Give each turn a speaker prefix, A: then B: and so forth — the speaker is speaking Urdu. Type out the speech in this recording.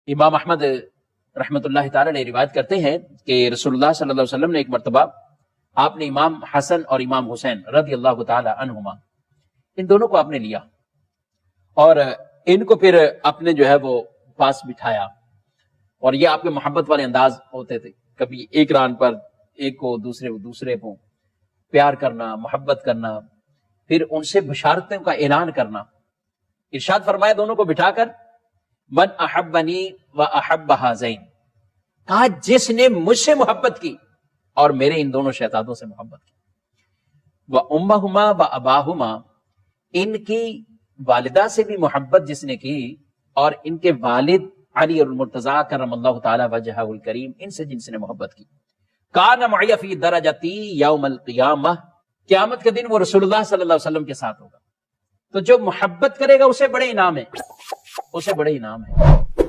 A: امام احمد رحمۃ اللہ تعالی نے روایت کرتے ہیں کہ رسول اللہ صلی اللہ علیہ وسلم نے ایک مرتبہ آپ نے امام حسن اور امام حسین رضی اللہ تعالی عنہما ان دونوں کو آپ نے لیا اور ان کو پھر اپنے جو ہے وہ پاس بٹھایا، اور یہ آپ کے محبت والے انداز ہوتے تھے، کبھی ایک ران پر ایک کو دوسرے کو پیار کرنا، محبت کرنا، پھر ان سے بشارتوں کا اعلان کرنا۔ ارشاد فرمایا دونوں کو بٹھا کر، من احبنی و احب ہذین، کہا جس نے مجھ سے محبت کی اور میرے ان دونوں شہزادوں سے محبت کی، و امہما و اباہما، ان کی والدہ سے بھی محبت جس نے کی، اور ان کے والد علی المرتضی کرم اللہ تعالی وجہہ الکریم، ان سے جن سے نے محبت کی، کان معی فی درجتی یوم القیامہ، قیامت کے دن وہ رسول اللہ صلی اللہ علیہ وسلم کے ساتھ ہوگا۔ تو جو محبت کرے گا اسے بڑے انعام ہے، اسے بڑے انعام ہے۔